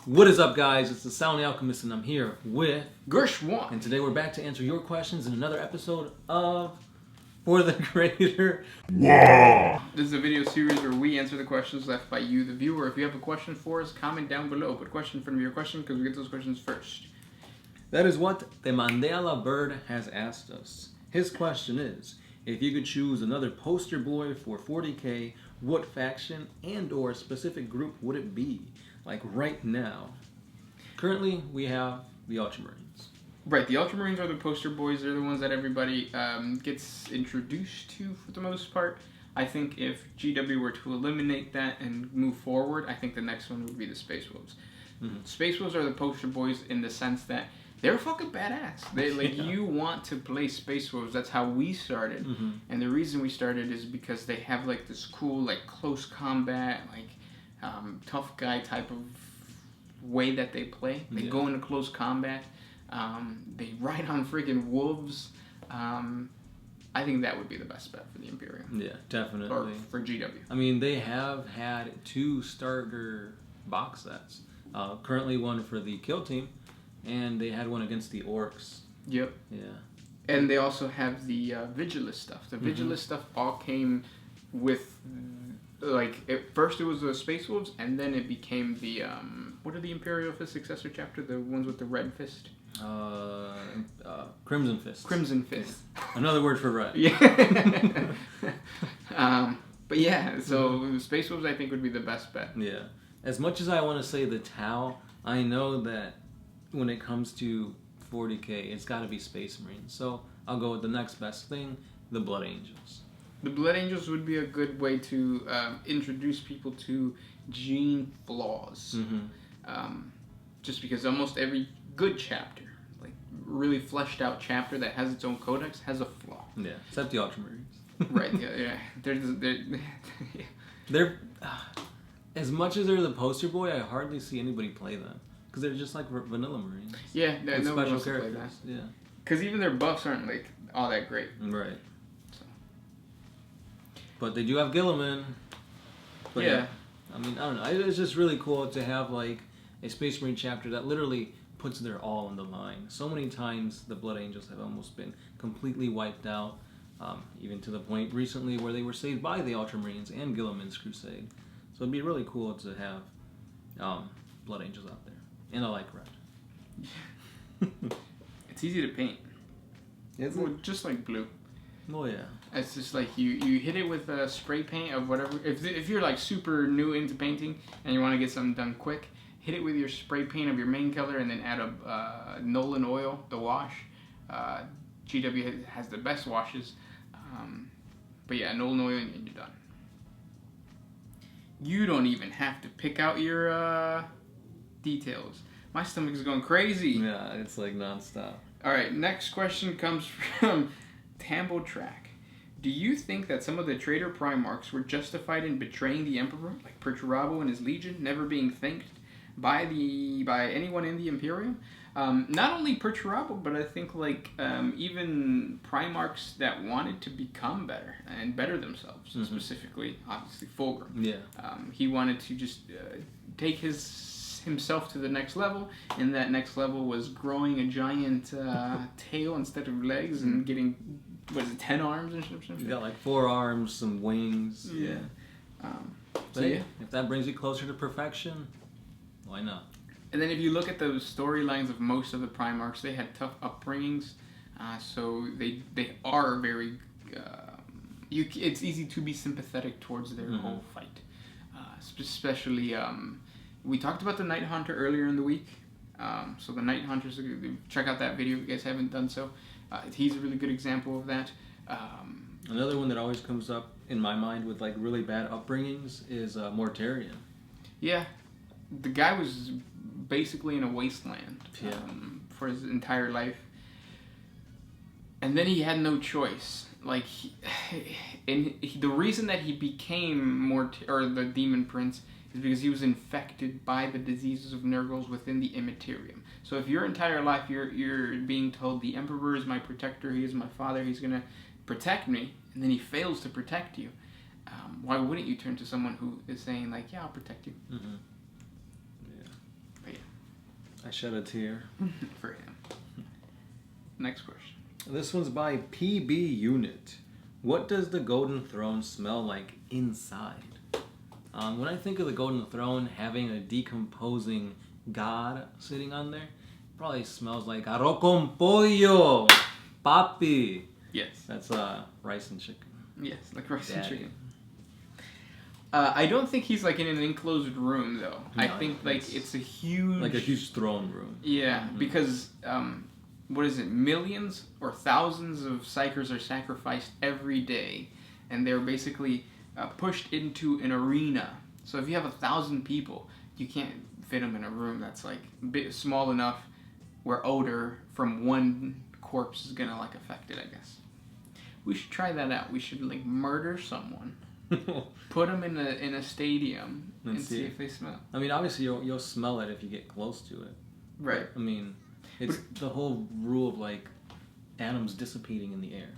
What is up, guys? It's the Sound Alchemist, and I'm here with Gershwan. And today we're back to answer your questions in another episode of For the Greater WAAAGH. This is a video series where we answer the questions left by you, the viewer. If you have a question for us, comment down below. Put a question in front of your question because we get those questions first. That is what the Mandela Bird has asked us. His question is, if you could choose another poster boy for 40K, what faction and or specific group would it be? Like right now. Currently, we have the Ultramarines. Right, the Ultramarines are the poster boys. They're the ones that everybody gets introduced to for the most part. I think if GW were to eliminate that and move forward, I think the next one would be the Space Wolves. Mm-hmm. Space Wolves are the poster boys in the sense that they're fucking badass. They you want to play Space Wolves. That's how we started. Mm-hmm. And the reason we started is because they have like this cool like close combat, like tough guy type of way that they play. They go into close combat. They ride on freaking wolves. I think that would be the best bet for the Imperium. Yeah, definitely. Or for GW. I mean, they have had 2 starter box sets. Currently one for the kill team, and they had one against the orcs. Yep. Yeah. And they also have the Vigilus stuff. The Vigilus stuff all came with, like, at first it was the Space Wolves, and then it became the, what are the Imperial Fist successor chapter? The ones with the red fist? Crimson Fist. Crimson Fist. Another word for red. Yeah. But yeah, so Space Wolves I think would be the best bet. Yeah. As much as I want to say the Tau, I know that when it comes to 40K, it's got to be Space Marines. So I'll go with the next best thing, the Blood Angels. The Blood Angels would be a good way to introduce people to gene flaws. Mm-hmm. Just because almost every good chapter, like really fleshed out chapter that has its own codex, has a flaw. Yeah, except the Ultramarines. Right, yeah. They're as much as they're the poster boy, I hardly see anybody play them. Because they're just like vanilla Marines. Yeah, they're no special characters. Yeah. Because even their buffs aren't like all that great. Right. So. But they do have Guilliman. But yeah. I mean, I don't know. It's just really cool to have like a Space Marine chapter that literally puts their all on the line. So many times the Blood Angels have almost been completely wiped out. Even to the point recently where they were saved by the Ultramarines and Guilliman's Crusade. So it'd be really cool to have Blood Angels out there. And I like red. It's easy to paint. Is well, it? Just like blue. Oh yeah. It's just like you hit it with a spray paint of whatever. If you're like super new into painting and you want to get something done quick, hit it with your spray paint of your main color and then add a Nolan oil, the wash. GW has the best washes. But yeah, Nolan oil and you're done. You don't even have to pick out your details. My stomach is going crazy. Yeah, it's like nonstop. All right, next question comes from Tambo Track. Do you think that some of the Traitor Primarchs were justified in betraying the Emperor, like Perturabo and his Legion, never being thanked by anyone in the Imperium? Not only Perturabo, but I think like even Primarchs that wanted to become better and better themselves. Mm-hmm. Specifically, obviously Fulgrim. Yeah. He wanted to just take himself to the next level, and that next level was growing a giant tail instead of legs and getting 10 arms and shit. You got like 4 arms, some wings. Yeah. But yeah, if that brings you closer to perfection, why not? And then if you look at the storylines of most of the Primarchs, they had tough upbringings, so they are very. It's easy to be sympathetic towards their whole fight, especially. We talked about the Night Hunter earlier in the week, so the Night Hunters. Check out that video if you guys haven't done so. He's a really good example of that. Another one that always comes up in my mind with like really bad upbringings is Mortarion. Yeah, the guy was basically in a wasteland for his entire life, and then he had no choice. Like, the reason that he became the Demon Prince is because he was infected by the diseases of Nurgles within the Immaterium. So if your entire life you're being told the Emperor is my protector, he is my father, he's gonna protect me, and then he fails to protect you, why wouldn't you turn to someone who is saying like, yeah, I'll protect you? Mm-hmm. Yeah. But yeah. I shed a tear. For him. Next question. This one's by PB Unit. What does the Golden Throne smell like inside? When I think of the Golden Throne having a decomposing god sitting on there, it probably smells like arroz con pollo, papi. Yes. That's rice and chicken. Yes, like rice and Daddy. chicken. I don't think he's like in an enclosed room though. No, I think like it's a huge, like a huge throne room. Yeah, because what is it? Millions or thousands of psychers are sacrificed every day, and they're basically pushed into an arena. So if you have 1,000 people, you can't fit them in a room that's like small enough where odor from one corpse is gonna like affect it. I guess we should try that out. We should like murder someone. Put them in a stadium and see if they smell. I mean, obviously you'll smell it if you get close to it. Right. I mean, it's the whole rule of like atoms dissipating in the air.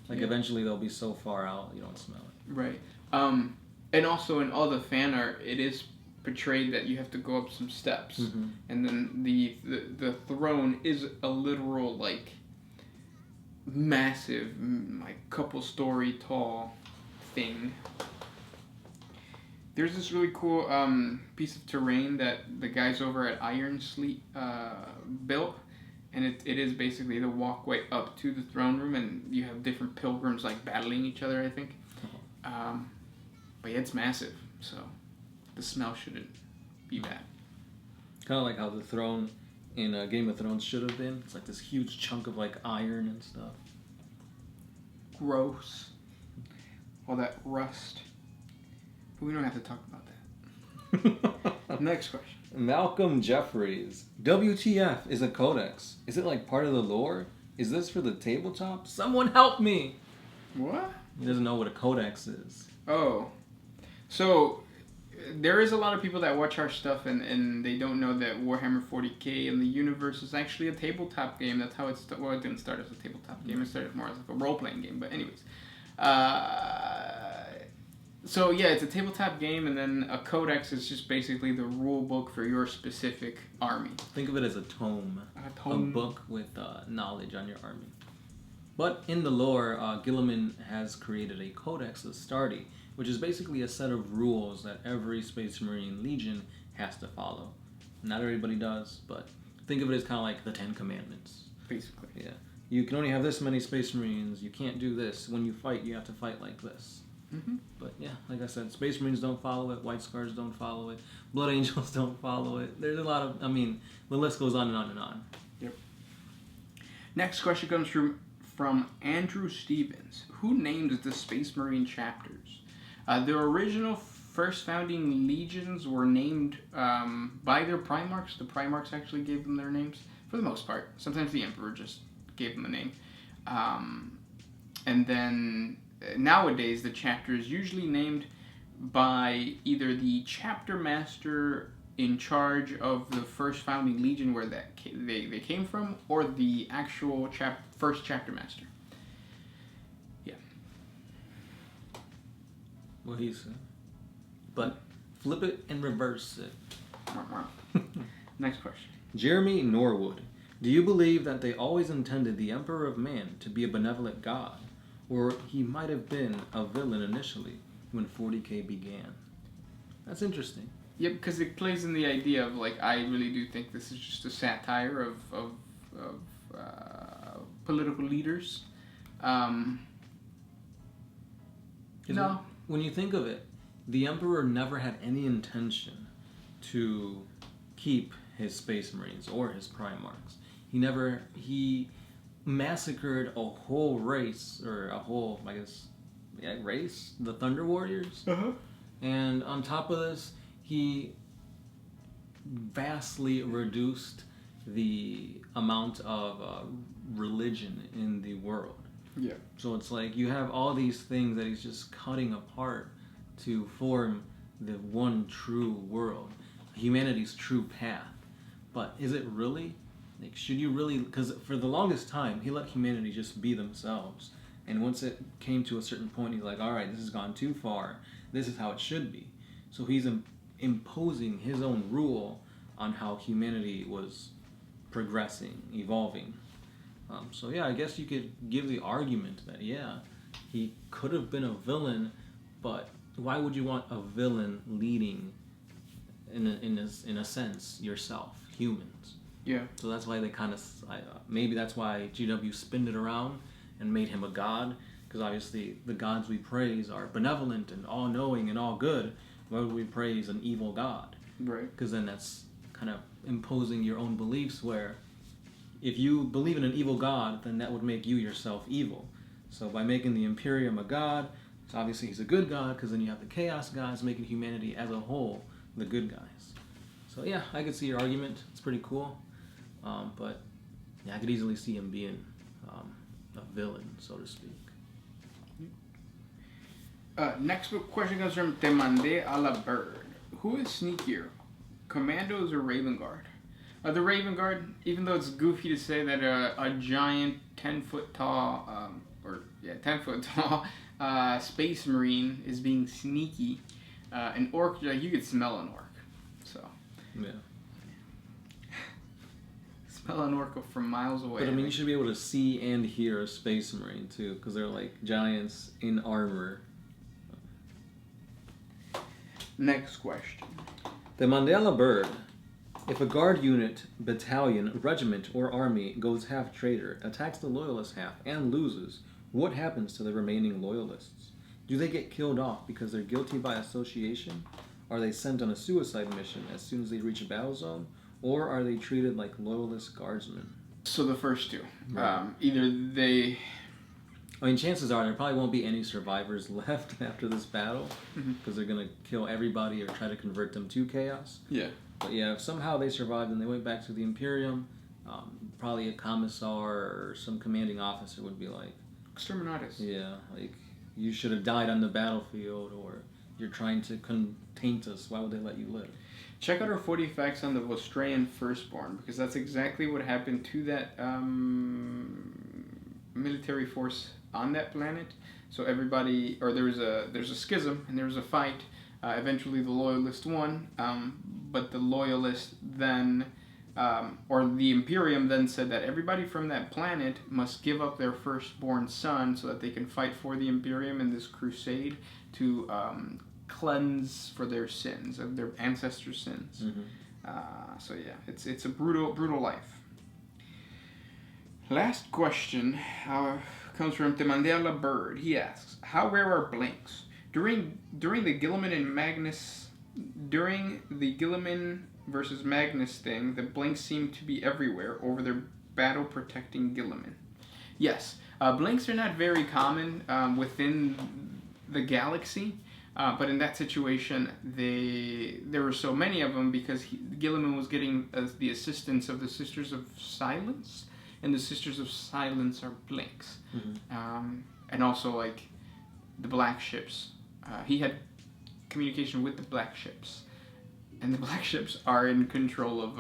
Like eventually they'll be so far out you don't smell it. Right. And also in all the fan art, it is portrayed that you have to go up some steps, and then the throne is a literal like massive, like couple-story tall thing. There's this really cool piece of terrain that the guys over at Iron Sleep built, and it is basically the walkway up to the throne room, and you have different pilgrims like battling each other, I think. But yeah, it's massive, so the smell shouldn't be bad. Kind of like how the throne in Game of Thrones should have been. It's like this huge chunk of like iron and stuff. Gross. All that rust. But we don't have to talk about that. Next question. Malcolm Jeffries. WTF is a codex? Is it like part of the lore? Is this for the tabletop? Someone help me! What? He doesn't know what a codex is. Oh. So, there is a lot of people that watch our stuff and they don't know that Warhammer 40K in the universe is actually a tabletop game. That's how it started. Well, it didn't start as a tabletop game. It started more as like a role-playing game. But anyways. So yeah, it's a tabletop game, and then a codex is just basically the rule book for your specific army. Think of it as a tome. A book with knowledge on your army. But in the lore, Guilliman has created a Codex Astartes, which is basically a set of rules that every Space Marine Legion has to follow. Not everybody does, but think of it as kind of like the 10 Commandments. Basically. Yeah. You can only have this many Space Marines. You can't do this. When you fight, you have to fight like this. Mm-hmm. But yeah, like I said, Space Marines don't follow it. White Scars don't follow it. Blood Angels don't follow it. There's a lot of, I mean, the list goes on and on and on. Yep. Next question comes from Andrew Stevens. Who named the Space Marine chapters? The original first founding legions were named by their Primarchs. The Primarchs actually gave them their names, for the most part. Sometimes the Emperor just gave them a name. And then nowadays, the chapter is usually named by either the chapter master in charge of the first founding legion where they came from, or the actual first chapter master. Yeah. What he said. But flip it and reverse it. Next question. Jeremy Norwood. Do you believe that they always intended the Emperor of Man to be a benevolent god? Or he might have been a villain initially when 40K began? That's interesting. Yeah, because it plays in the idea of, like, I really do think this is just a satire of political leaders. No. When you think of it, the Emperor never had any intention to keep his Space Marines or his Primarchs. He massacred a whole race, or a whole, I guess, race, the Thunder Warriors. Uh-huh. And on top of this, he vastly reduced the amount of religion in the world. Yeah. So it's like you have all these things that he's just cutting apart to form the one true world, humanity's true path. But is it really? Like, should you really? Because for the longest time, he let humanity just be themselves. And once it came to a certain point, he's like, all right, this has gone too far. This is how it should be. So he's imposing his own rule on how humanity was progressing, evolving. So yeah, I guess you could give the argument that yeah, he could have been a villain, but why would you want a villain leading, in a sense, yourself, humans? Yeah. So that's why they kind of maybe that's why GW spinned it around and made him a god, because obviously the gods we praise are benevolent and all-knowing and all good. Why would we praise an evil god? Right. Because then that's kind of imposing your own beliefs, where if you believe in an evil god, then that would make you yourself evil. So by making the Imperium a god, so obviously he's a good god, because then you have the Chaos gods making humanity as a whole the good guys. So yeah, I could see your argument. It's pretty cool. But yeah, I could easily see him being a villain, so to speak. Next question comes from Te Mandé a la Bird. Who is sneakier, Commandos or Raven Guard? The Raven Guard, even though it's goofy to say that a giant 10-foot tall, 10-foot tall Space Marine is being sneaky, an orc, like, you could smell an orc. So Yeah. Smell an orc from miles away. But I mean, you should be able to see and hear a Space Marine too, because they're like giants in armor. Next question. The Mandela Bird. If a guard unit, battalion, regiment, or army goes half traitor, attacks the loyalist half, and loses, what happens to the remaining loyalists? Do they get killed off because they're guilty by association? Are they sent on a suicide mission as soon as they reach a battle zone? Or are they treated like loyalist guardsmen? So the first two. Right. Either they... I mean, chances are there probably won't be any survivors left after this battle, because they're going to kill everybody or try to convert them to chaos. Yeah. But yeah, if somehow they survived and they went back to the Imperium, probably a commissar or some commanding officer would be like, Exterminatus. yeah, like, you should have died on the battlefield, or you're trying to taint us. Why would they let you live? Check out our 40 facts on the Vostrian Firstborn, because that's exactly what happened to that military force on that planet. So everybody, or there's a schism and there's a fight. Eventually the loyalist won, but the loyalist then, or the Imperium then said that everybody from that planet must give up their firstborn son so that they can fight for the Imperium in this crusade to cleanse for their sins, of their ancestors' sins. So yeah, it's a brutal life. Last question comes from Te Mandé a la Bird. He asks, how rare are blanks? During the Guilliman and Magnus, during the Guilliman versus Magnus thing, the blanks seem to be everywhere over their battle protecting Guilliman. Yes, blanks are not very common within the galaxy, but in that situation, there were so many of them because Guilliman was getting the assistance of the Sisters of Silence, and the Sisters of Silence are blanks, and also like the black ships. He had communication with the black ships, and the black ships are in control of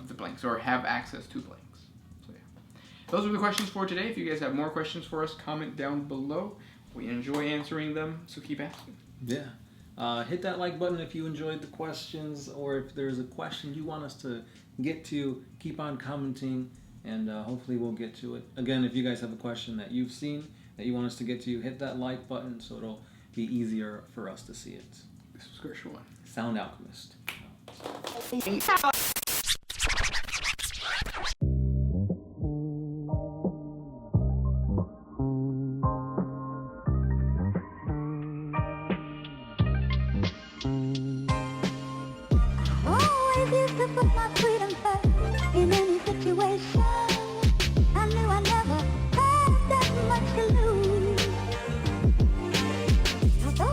the blanks, or have access to blanks. So yeah, those are the questions for today. If you guys have more questions for us, comment down below. We enjoy answering them, so keep asking. Yeah. Hit that like button if you enjoyed the questions, or if there's a question you want us to get to, keep on commenting, and hopefully we'll get to it. Again, if you guys have a question that you've seen that you want us to get to, hit that like button so it'll be easier for us to see it. This was Gershon. Sound Alchemist. Oh, I used to put my freedom first in